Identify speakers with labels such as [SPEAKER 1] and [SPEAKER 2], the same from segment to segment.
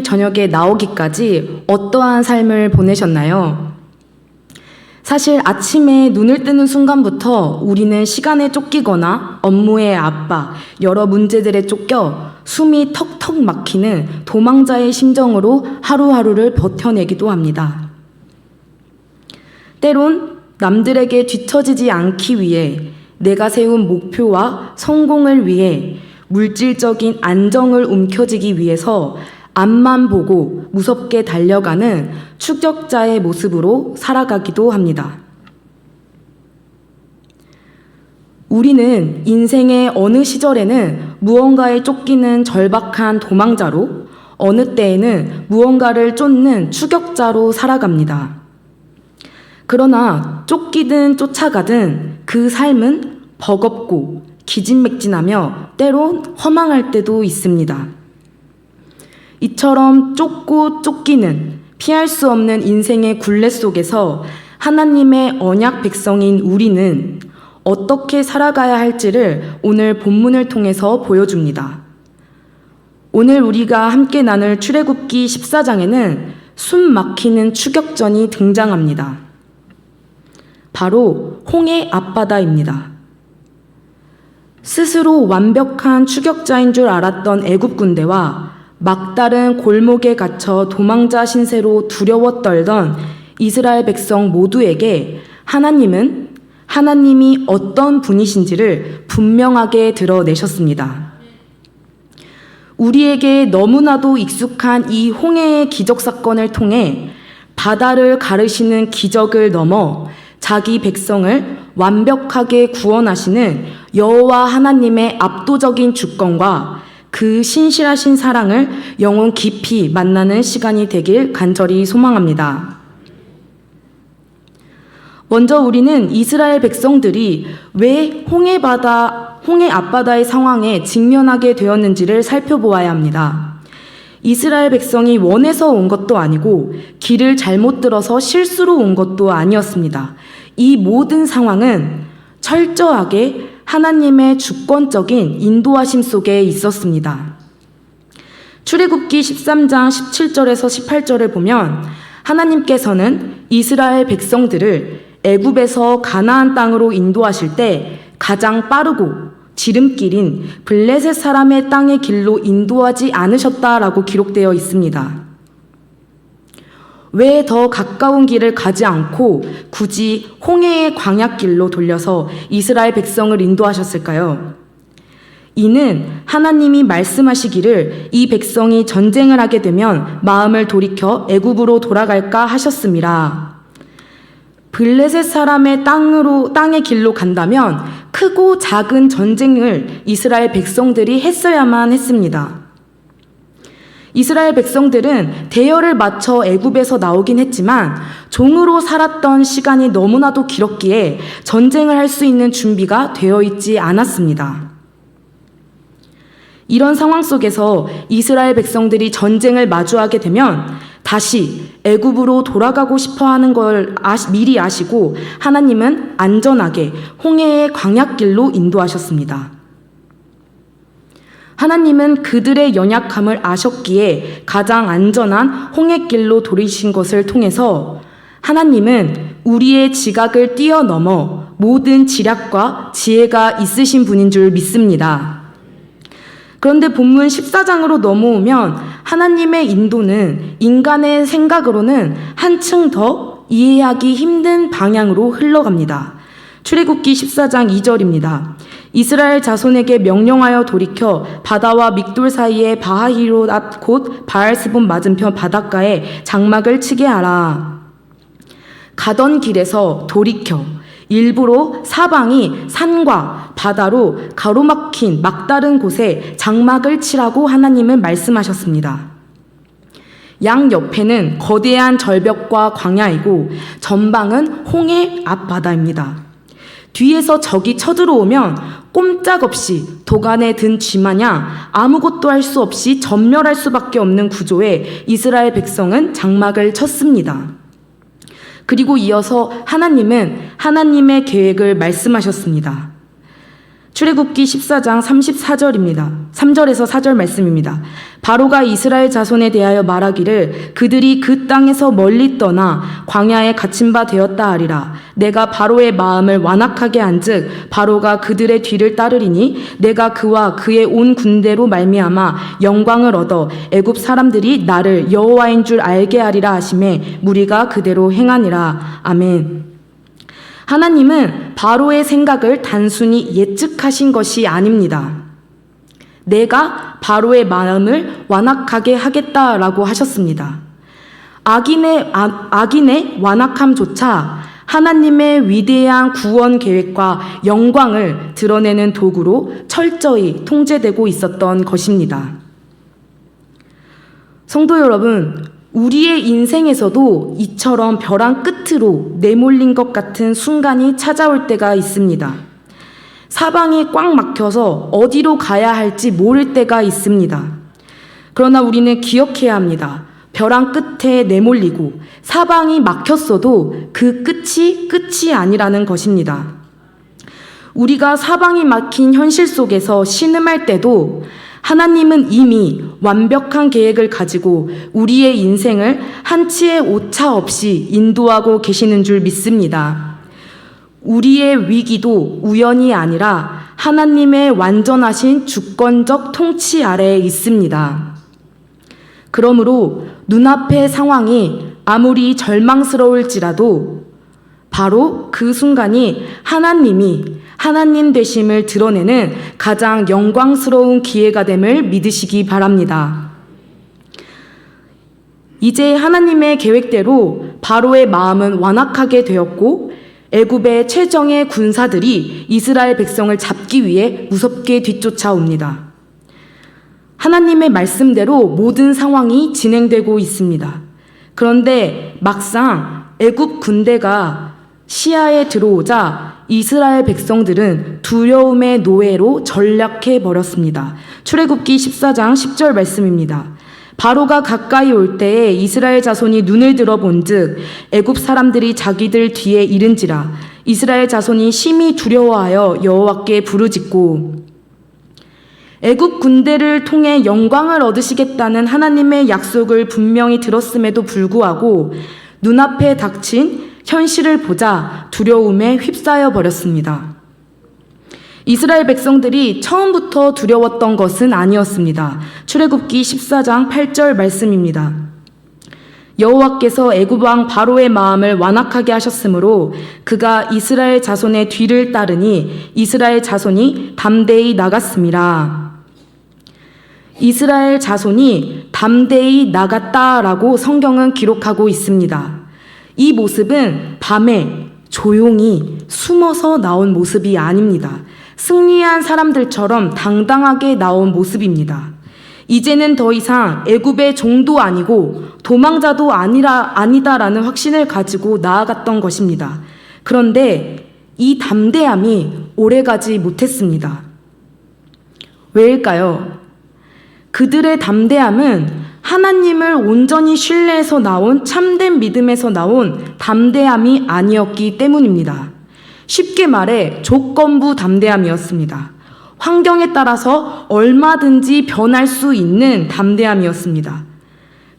[SPEAKER 1] 저녁에 나오기까지 어떠한 삶을 보내셨나요? 사실 아침에 눈을 뜨는 순간부터 우리는 시간에 쫓기거나 업무의 압박, 여러 문제들에 쫓겨 숨이 턱턱 막히는 도망자의 심정으로 하루하루를 버텨내기도 합니다. 때론 남들에게 뒤처지지 않기 위해 내가 세운 목표와 성공을 위해 물질적인 안정을 움켜쥐기 위해서 앞만 보고 무섭게 달려가는 추격자의 모습으로 살아가기도 합니다. 우리는 인생의 어느 시절에는 무언가에 쫓기는 절박한 도망자로, 어느 때에는 무언가를 쫓는 추격자로 살아갑니다. 그러나 쫓기든 쫓아가든 그 삶은 버겁고 기진맥진하며 때론 허망할 때도 있습니다. 이처럼 쫓고 쫓기는 피할 수 없는 인생의 굴레 속에서 하나님의 언약 백성인 우리는 어떻게 살아가야 할지를 오늘 본문을 통해서 보여줍니다. 오늘 우리가 함께 나눌 출애굽기 14장에는 숨 막히는 추격전이 등장합니다. 바로 홍해 앞바다입니다. 스스로 완벽한 추격자인 줄 알았던 애굽 군대와 막다른 골목에 갇혀 도망자 신세로 두려워 떨던 이스라엘 백성 모두에게 하나님이 어떤 분이신지를 분명하게 드러내셨습니다. 우리에게 너무나도 익숙한 이 홍해의 기적 사건을 통해 바다를 가르시는 기적을 넘어 자기 백성을 완벽하게 구원하시는 여호와 하나님의 압도적인 주권과 그 신실하신 사랑을 영혼 깊이 만나는 시간이 되길 간절히 소망합니다. 먼저 우리는 이스라엘 백성들이 왜 홍해 앞바다의 상황에 직면하게 되었는지를 살펴보아야 합니다. 이스라엘 백성이 원해서 온 것도 아니고 길을 잘못 들어서 실수로 온 것도 아니었습니다. 이 모든 상황은 철저하게 하나님의 주권적인 인도하심 속에 있었습니다. 출애굽기 13장 17절에서 18절을 보면 하나님께서는 이스라엘 백성들을 애굽에서 가나안 땅으로 인도하실 때 가장 빠르고 지름길인 블레셋 사람의 땅의 길로 인도하지 않으셨다라고 기록되어 있습니다. 왜 더 가까운 길을 가지 않고 굳이 홍해의 광야길로 돌려서 이스라엘 백성을 인도하셨을까요? 이는 하나님이 말씀하시기를 이 백성이 전쟁을 하게 되면 마음을 돌이켜 애굽으로 돌아갈까 하셨음이라. 블레셋 사람의 땅의 길로 간다면 크고 작은 전쟁을 이스라엘 백성들이 했어야만 했습니다. 이스라엘 백성들은 대열을 맞춰 애굽에서 나오긴 했지만 종으로 살았던 시간이 너무나도 길었기에 전쟁을 할 수 있는 준비가 되어 있지 않았습니다. 이런 상황 속에서 이스라엘 백성들이 전쟁을 마주하게 되면 다시 애굽으로 돌아가고 싶어 하는 걸 미리 아시고 하나님은 안전하게 홍해의 광야길로 인도하셨습니다. 하나님은 그들의 연약함을 아셨기에 가장 안전한 홍해길로 돌이신 것을 통해서 하나님은 우리의 지각을 뛰어넘어 모든 지략과 지혜가 있으신 분인 줄 믿습니다. 그런데 본문 14장으로 넘어오면 하나님의 인도는 인간의 생각으로는 한층 더 이해하기 힘든 방향으로 흘러갑니다. 출애굽기 14장 2절입니다. 이스라엘 자손에게 명령하여 돌이켜 바다와 믹돌 사이에 바하히롯 앞 곧 바알스본 맞은편 바닷가에 장막을 치게 하라. 가던 길에서 돌이켜 일부러 사방이 산과 바다로 가로막힌 막다른 곳에 장막을 치라고 하나님은 말씀하셨습니다. 양 옆에는 거대한 절벽과 광야이고 전방은 홍해 앞바다입니다. 뒤에서 적이 쳐들어오면 꼼짝없이 도간에 든 쥐마냥 아무것도 할 수 없이 전멸할 수밖에 없는 구조에 이스라엘 백성은 장막을 쳤습니다. 그리고 이어서 하나님은 하나님의 계획을 말씀하셨습니다. 출애굽기 14장 34절입니다. 3절에서 4절 말씀입니다. 바로가 이스라엘 자손에 대하여 말하기를 그들이 그 땅에서 멀리 떠나 광야에 갇힌 바 되었다 하리라. 내가 바로의 마음을 완악하게 한즉 바로가 그들의 뒤를 따르리니 내가 그와 그의 온 군대로 말미암아 영광을 얻어 애굽 사람들이 나를 여호와인 줄 알게 하리라 하시매 무리가 그대로 행하니라. 아멘. 하나님은 바로의 생각을 단순히 예측하신 것이 아닙니다. 내가 바로의 마음을 완악하게 하겠다라고 하셨습니다. 악인의 완악함조차 하나님의 위대한 구원 계획과 영광을 드러내는 도구로 철저히 통제되고 있었던 것입니다. 성도 여러분, 우리의 인생에서도 이처럼 벼랑 끝으로 내몰린 것 같은 순간이 찾아올 때가 있습니다. 사방이 꽉 막혀서 어디로 가야 할지 모를 때가 있습니다. 그러나 우리는 기억해야 합니다. 벼랑 끝에 내몰리고 사방이 막혔어도 그 끝이 아니라는 것입니다. 우리가 사방이 막힌 현실 속에서 신음할 때도 하나님은 이미 완벽한 계획을 가지고 우리의 인생을 한치의 오차 없이 인도하고 계시는 줄 믿습니다. 우리의 위기도 우연이 아니라 하나님의 완전하신 주권적 통치 아래에 있습니다. 그러므로 눈앞의 상황이 아무리 절망스러울지라도 바로 그 순간이 하나님이 하나님 되심을 드러내는 가장 영광스러운 기회가 됨을 믿으시기 바랍니다. 이제 하나님의 계획대로 바로의 마음은 완악하게 되었고 애굽의 최정예 군사들이 이스라엘 백성을 잡기 위해 무섭게 뒤쫓아옵니다. 하나님의 말씀대로 모든 상황이 진행되고 있습니다. 그런데 막상 애굽 군대가 시야에 들어오자 이스라엘 백성들은 두려움의 노예로 전락해 버렸습니다. 출애굽기 14장 10절 말씀입니다. 바로가 가까이 올 때에 이스라엘 자손이 눈을 들어본즉 애굽 사람들이 자기들 뒤에 이른지라. 이스라엘 자손이 심히 두려워하여 여호와께 부르짖고 애굽 군대를 통해 영광을 얻으시겠다는 하나님의 약속을 분명히 들었음에도 불구하고 눈앞에 닥친 현실을 보자 두려움에 휩싸여 버렸습니다. 이스라엘 백성들이 처음부터 두려웠던 것은 아니었습니다. 출애굽기 14장 8절 말씀입니다. 여호와께서 애굽 왕 바로의 마음을 완악하게 하셨으므로 그가 이스라엘 자손의 뒤를 따르니 이스라엘 자손이 담대히 나갔습니다. 이스라엘 자손이 담대히 나갔다라고 성경은 기록하고 있습니다. 이 모습은 밤에 조용히 숨어서 나온 모습이 아닙니다. 승리한 사람들처럼 당당하게 나온 모습입니다. 이제는 더 이상 애굽의 종도 아니고 도망자도 아니다라는 확신을 가지고 나아갔던 것입니다. 그런데 이 담대함이 오래가지 못했습니다. 왜일까요? 그들의 담대함은 하나님을 온전히 신뢰해서 나온 참된 믿음에서 나온 담대함이 아니었기 때문입니다. 쉽게 말해 조건부 담대함이었습니다. 환경에 따라서 얼마든지 변할 수 있는 담대함이었습니다.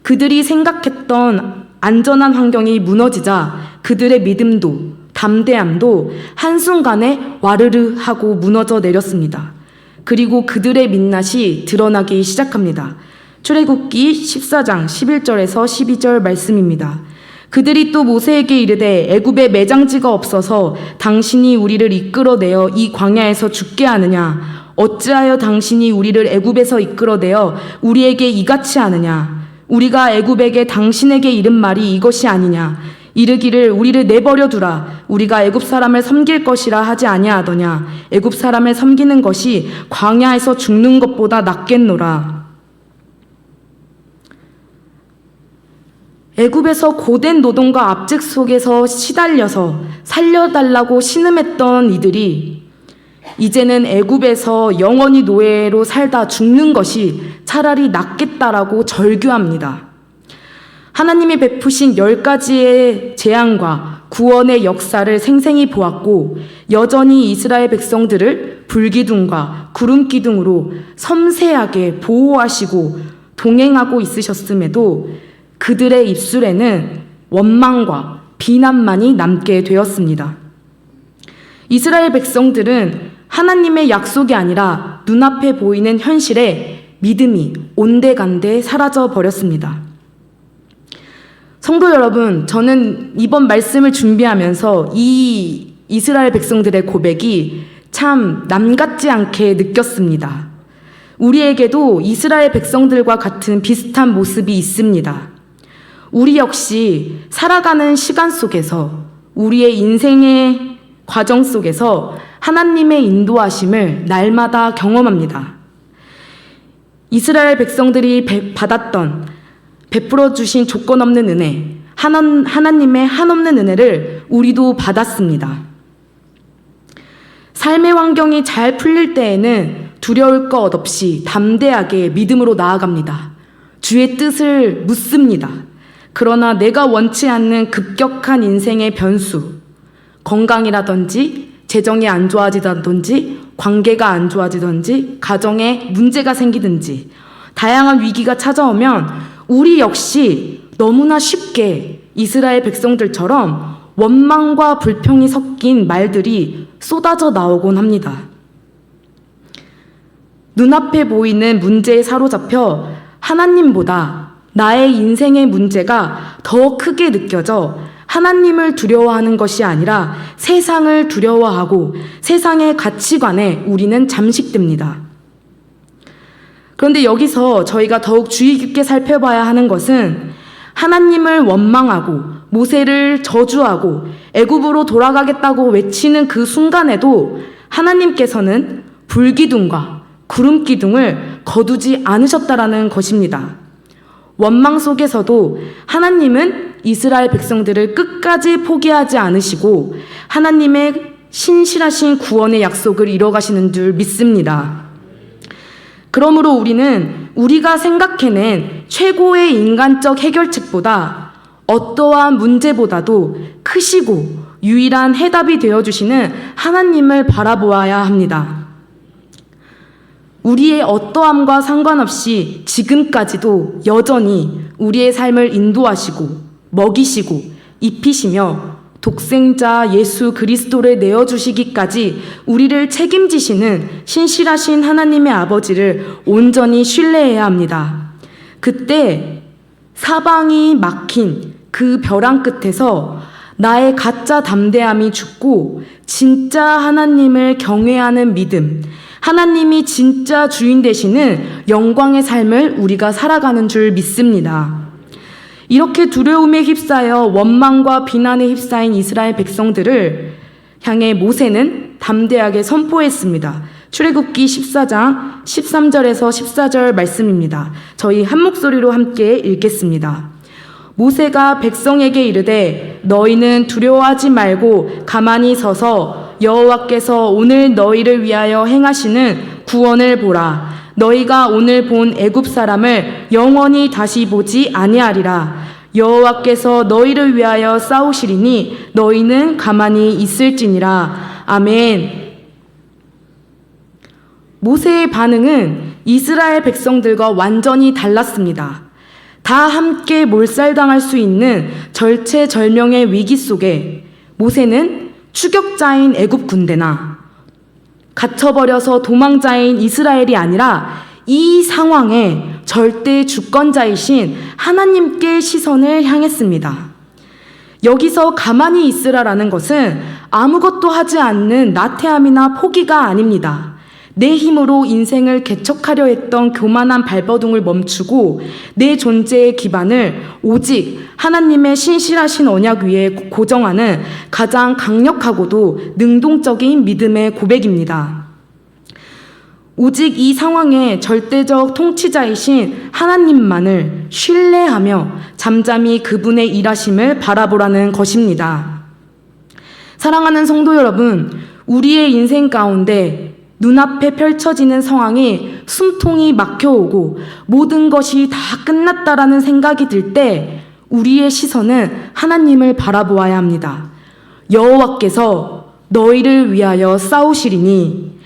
[SPEAKER 1] 그들이 생각했던 안전한 환경이 무너지자 그들의 믿음도 담대함도 한순간에 와르르 하고 무너져 내렸습니다. 그리고 그들의 민낯이 드러나기 시작합니다. 출애굽기 14장 11절에서 12절 말씀입니다. 그들이 또 모세에게 이르되 애굽에 매장지가 없어서 당신이 우리를 이끌어내어 이 광야에서 죽게 하느냐? 어찌하여 당신이 우리를 애굽에서 이끌어내어 우리에게 이같이 하느냐? 우리가 애굽에게 당신에게 이른 말이 이것이 아니냐? 이르기를 우리를 내버려 두라. 우리가 애굽 사람을 섬길 것이라 하지 아니하더냐? 애굽 사람을 섬기는 것이 광야에서 죽는 것보다 낫겠노라. 애굽에서 고된 노동과 압제 속에서 시달려서 살려달라고 신음했던 이들이 이제는 애굽에서 영원히 노예로 살다 죽는 것이 차라리 낫겠다라고 절규합니다. 하나님이 베푸신 10가지의 재앙과 구원의 역사를 생생히 보았고 여전히 이스라엘 백성들을 불기둥과 구름기둥으로 섬세하게 보호하시고 동행하고 있으셨음에도 그들의 입술에는 원망과 비난만이 남게 되었습니다. 이스라엘 백성들은 하나님의 약속이 아니라 눈앞에 보이는 현실에 믿음이 온데간데 사라져 버렸습니다. 성도 여러분, 저는 이번 말씀을 준비하면서 이 이스라엘 백성들의 고백이 참 남같지 않게 느꼈습니다. 우리에게도 이스라엘 백성들과 같은 비슷한 모습이 있습니다. 우리 역시 살아가는 시간 속에서 우리의 인생의 과정 속에서 하나님의 인도하심을 날마다 경험합니다. 이스라엘 백성들이 받았던 베풀어 주신 조건 없는 은혜, 하나님의 한없는 은혜를 우리도 받았습니다. 삶의 환경이 잘 풀릴 때에는 두려울 것 없이 담대하게 믿음으로 나아갑니다. 주의 뜻을 묻습니다. 그러나 내가 원치 않는 급격한 인생의 변수, 건강이라든지 재정이 안 좋아지다든지 관계가 안 좋아지든지 가정에 문제가 생기든지 다양한 위기가 찾아오면 우리 역시 너무나 쉽게 이스라엘 백성들처럼 원망과 불평이 섞인 말들이 쏟아져 나오곤 합니다. 눈앞에 보이는 문제에 사로잡혀 하나님보다 나의 인생의 문제가 더 크게 느껴져 하나님을 두려워하는 것이 아니라 세상을 두려워하고 세상의 가치관에 우리는 잠식됩니다. 그런데 여기서 저희가 더욱 주의 깊게 살펴봐야 하는 것은 하나님을 원망하고 모세를 저주하고 애굽으로 돌아가겠다고 외치는 그 순간에도 하나님께서는 불기둥과 구름기둥을 거두지 않으셨다라는 것입니다. 원망 속에서도 하나님은 이스라엘 백성들을 끝까지 포기하지 않으시고 하나님의 신실하신 구원의 약속을 이뤄가시는 줄 믿습니다. 그러므로 우리는 우리가 생각해낸 최고의 인간적 해결책보다 어떠한 문제보다도 크시고 유일한 해답이 되어주시는 하나님을 바라보아야 합니다. 우리의 어떠함과 상관없이 지금까지도 여전히 우리의 삶을 인도하시고 먹이시고 입히시며 독생자 예수 그리스도를 내어주시기까지 우리를 책임지시는 신실하신 하나님의 아버지를 온전히 신뢰해야 합니다. 그때 사방이 막힌 그 벼랑 끝에서 나의 가짜 담대함이 죽고 진짜 하나님을 경외하는 믿음, 하나님이 진짜 주인 되시는 영광의 삶을 우리가 살아가는 줄 믿습니다. 이렇게 두려움에 휩싸여 원망과 비난에 휩싸인 이스라엘 백성들을 향해 모세는 담대하게 선포했습니다. 출애굽기 14장 13절에서 14절 말씀입니다. 저희 한 목소리로 함께 읽겠습니다. 모세가 백성에게 이르되 너희는 두려워하지 말고 가만히 서서 여호와께서 오늘 너희를 위하여 행하시는 구원을 보라. 너희가 오늘 본 애굽 사람을 영원히 다시 보지 아니하리라. 여호와께서 너희를 위하여 싸우시리니 너희는 가만히 있을지니라. 아멘. 모세의 반응은 이스라엘 백성들과 완전히 달랐습니다. 다 함께 몰살당할 수 있는 절체절명의 위기 속에 모세는 추격자인 애굽 군대나 갇혀버려서 도망자인 이스라엘이 아니라 이 상황에 절대 주권자이신 하나님께 시선을 향했습니다. 여기서 가만히 있으라라는 것은 아무것도 하지 않는 나태함이나 포기가 아닙니다. 내 힘으로 인생을 개척하려 했던 교만한 발버둥을 멈추고 내 존재의 기반을 오직 하나님의 신실하신 언약 위에 고정하는 가장 강력하고도 능동적인 믿음의 고백입니다. 오직 이 상황의 절대적 통치자이신 하나님만을 신뢰하며 잠잠히 그분의 일하심을 바라보라는 것입니다. 사랑하는 성도 여러분, 우리의 인생 가운데 눈앞에 펼쳐지는 상황이 숨통이 막혀오고 모든 것이 다 끝났다라는 생각이 들 때 우리의 시선은 하나님을 바라보아야 합니다. 여호와께서 너희를 위하여 싸우시리니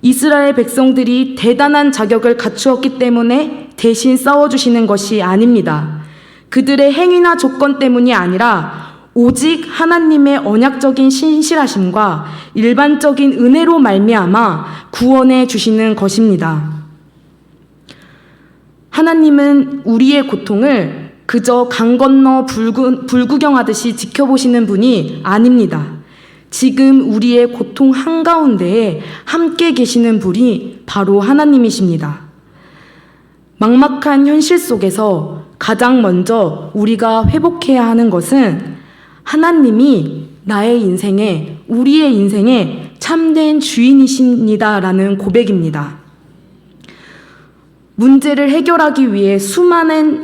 [SPEAKER 1] 이스라엘 백성들이 대단한 자격을 갖추었기 때문에 대신 싸워주시는 것이 아닙니다. 그들의 행위나 조건 때문이 아니라 오직 하나님의 언약적인 신실하심과 일반적인 은혜로 말미암아 구원해 주시는 것입니다. 하나님은 우리의 고통을 그저 강 건너 불구경하듯이 지켜보시는 분이 아닙니다. 지금 우리의 고통 한가운데에 함께 계시는 분이 바로 하나님이십니다. 막막한 현실 속에서 가장 먼저 우리가 회복해야 하는 것은 하나님이 나의 인생에, 우리의 인생에 참된 주인이십니다라는 고백입니다. 문제를 해결하기 위해 수많은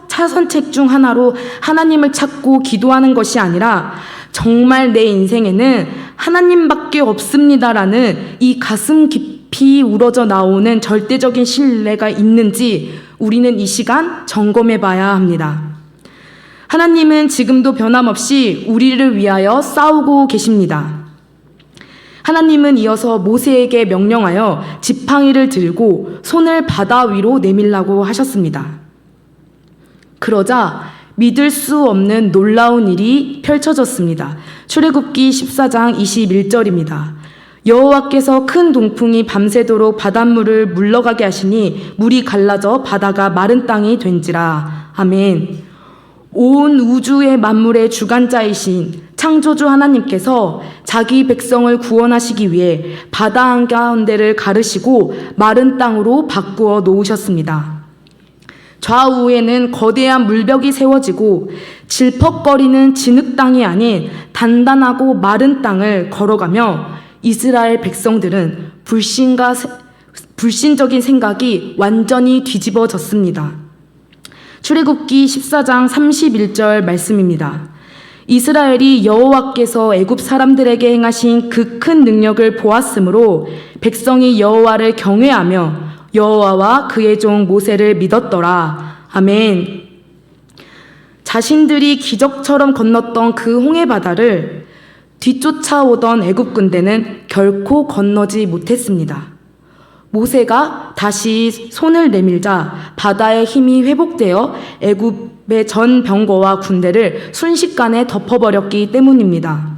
[SPEAKER 1] 차선책 중 하나로 하나님을 찾고 기도하는 것이 아니라 정말 내 인생에는 하나님밖에 없습니다라는 이 가슴 깊이 우러져 나오는 절대적인 신뢰가 있는지 우리는 이 시간 점검해 봐야 합니다. 하나님은 지금도 변함없이 우리를 위하여 싸우고 계십니다. 하나님은 이어서 모세에게 명령하여 지팡이를 들고 손을 바다 위로 내밀라고 하셨습니다. 그러자 믿을 수 없는 놀라운 일이 펼쳐졌습니다. 출애굽기 14장 21절입니다. 여호와께서 큰 동풍이 밤새도록 바닷물을 물러가게 하시니 물이 갈라져 바다가 마른 땅이 된지라. 아멘. 온 우주의 만물의 주관자이신 창조주 하나님께서 자기 백성을 구원하시기 위해 바다 한가운데를 가르시고 마른 땅으로 바꾸어 놓으셨습니다. 좌우에는 거대한 물벽이 세워지고 질퍽거리는 진흙 땅이 아닌 단단하고 마른 땅을 걸어가며 이스라엘 백성들은 불신적인 생각이 완전히 뒤집어졌습니다. 출애굽기 14장 31절 말씀입니다. 이스라엘이 여호와께서 애굽 사람들에게 행하신 그 큰 능력을 보았으므로 백성이 여호와를 경외하며 여호와와 그의 종 모세를 믿었더라. 아멘. 자신들이 기적처럼 건넜던 그 홍해 바다를 뒤쫓아오던 애굽 군대는 결코 건너지 못했습니다. 모세가 다시 손을 내밀자 바다의 힘이 회복되어 애굽의 전 병거와 군대를 순식간에 덮어버렸기 때문입니다.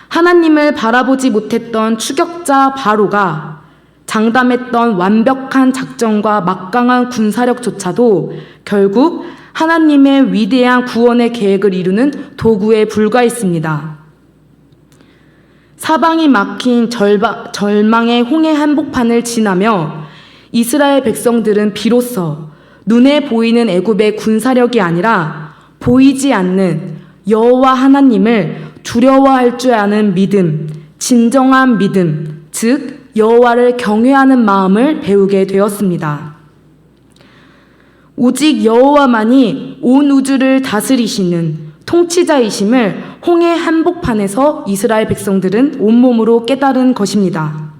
[SPEAKER 1] 하나님을 바라보지 못했던 추격자 바로가 장담했던 완벽한 작전과 막강한 군사력조차도 결국 하나님의 위대한 구원의 계획을 이루는 도구에 불과했습니다. 사방이 막힌 절망의 홍해 한복판을 지나며 이스라엘 백성들은 비로소 눈에 보이는 애굽의 군사력이 아니라 보이지 않는 여호와 하나님을 두려워할 줄 아는 믿음, 진정한 믿음, 즉 여호와를 경외하는 마음을 배우게 되었습니다. 오직 여호와만이 온 우주를 다스리시는 통치자이심을 홍해 한복판에서 이스라엘 백성들은 온몸으로 깨달은 것입니다.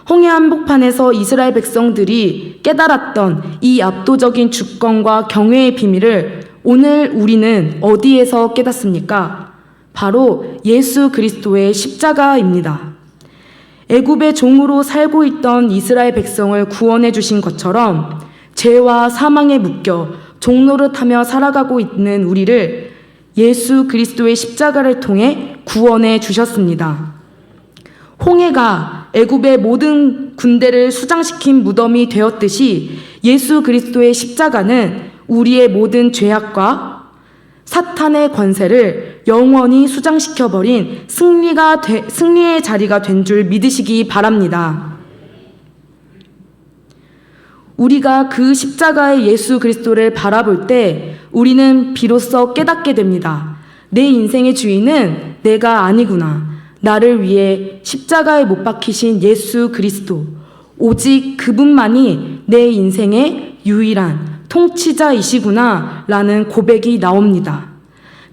[SPEAKER 1] 홍해 한복판에서 이스라엘 백성들이 깨달았던 이 압도적인 주권과 경외의 비밀을 오늘 우리는 어디에서 깨닫습니까? 바로 예수 그리스도의 십자가입니다. 애굽의 종으로 살고 있던 이스라엘 백성을 구원해 주신 것처럼 죄와 사망에 묶여 종노릇하며 살아가고 있는 우리를 예수 그리스도의 십자가를 통해 구원해 주셨습니다. 홍해가 애굽의 모든 군대를 수장시킨 무덤이 되었듯이 예수 그리스도의 십자가는 우리의 모든 죄악과 사탄의 권세를 영원히 수장시켜버린 승리의 자리가 된 줄 믿으시기 바랍니다. 우리가 그 십자가의 예수 그리스도를 바라볼 때 우리는 비로소 깨닫게 됩니다. 내 인생의 주인은 내가 아니구나. 나를 위해 십자가에 못 박히신 예수 그리스도, 오직 그분만이 내 인생의 유일한 통치자이시구나 라는 고백이 나옵니다.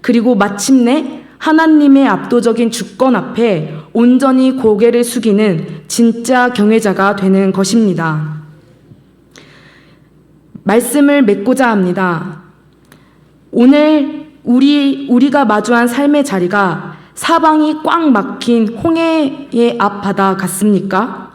[SPEAKER 1] 그리고 마침내 하나님의 압도적인 주권 앞에 온전히 고개를 숙이는 진짜 경외자가 되는 것입니다. 말씀을 맺고자 합니다. 오늘 우리가 마주한 삶의 자리가 사방이 꽉 막힌 홍해의 앞바다 같습니까?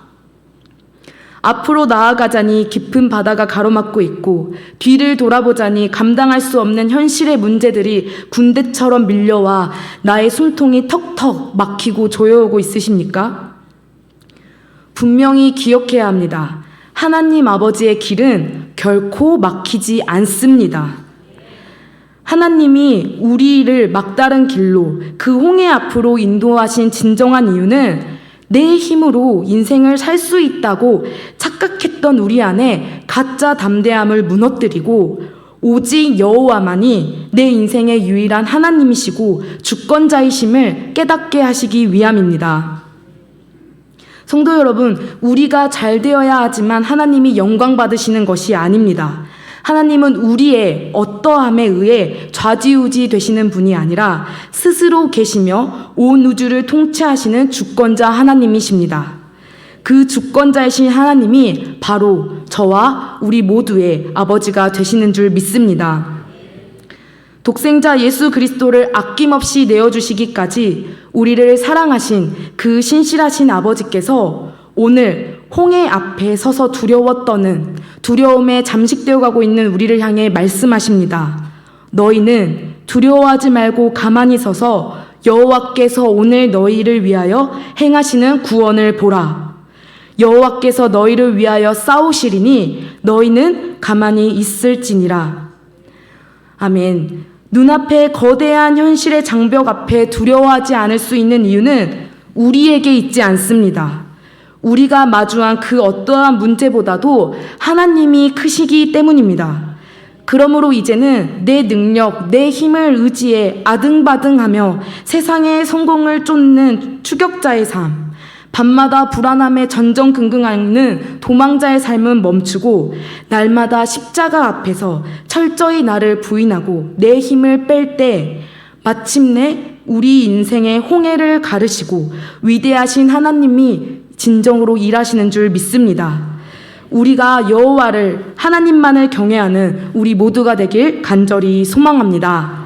[SPEAKER 1] 앞으로 나아가자니 깊은 바다가 가로막고 있고 뒤를 돌아보자니 감당할 수 없는 현실의 문제들이 군대처럼 밀려와 나의 숨통이 턱턱 막히고 조여오고 있으십니까? 분명히 기억해야 합니다. 하나님 아버지의 길은 결코 막히지 않습니다. 하나님이 우리를 막다른 길로 그 홍해 앞으로 인도하신 진정한 이유는 내 힘으로 인생을 살 수 있다고 착각했던 우리 안에 가짜 담대함을 무너뜨리고 오직 여호와만이 내 인생의 유일한 하나님이시고 주권자이심을 깨닫게 하시기 위함입니다. 성도 여러분, 우리가 잘 되어야 하지만 하나님이 영광 받으시는 것이 아닙니다. 하나님은 우리의 어떠함에 의해 좌지우지 되시는 분이 아니라 스스로 계시며 온 우주를 통치하시는 주권자 하나님이십니다. 그 주권자이신 하나님이 바로 저와 우리 모두의 아버지가 되시는 줄 믿습니다. 독생자 예수 그리스도를 아낌없이 내어주시기까지 우리를 사랑하신 그 신실하신 아버지께서 오늘 홍해 앞에 서서 두려워 떠는 두려움에 잠식되어 가고 있는 우리를 향해 말씀하십니다. 너희는 두려워하지 말고 가만히 서서 여호와께서 오늘 너희를 위하여 행하시는 구원을 보라. 여호와께서 너희를 위하여 싸우시리니 너희는 가만히 있을지니라. 아멘. 눈앞에 거대한 현실의 장벽 앞에 두려워하지 않을 수 있는 이유는 우리에게 있지 않습니다. 우리가 마주한 그 어떠한 문제보다도 하나님이 크시기 때문입니다. 그러므로 이제는 내 능력, 내 힘을 의지해 아등바등하며 세상의 성공을 쫓는 추격자의 삶, 밤마다 불안함에 전전긍긍하는 도망자의 삶은 멈추고 날마다 십자가 앞에서 철저히 나를 부인하고 내 힘을 뺄 때 마침내 우리 인생의 홍해를 가르시고 위대하신 하나님이 진정으로 일하시는 줄 믿습니다. 우리가 여호와를 하나님만을 경외하는 우리 모두가 되길 간절히 소망합니다.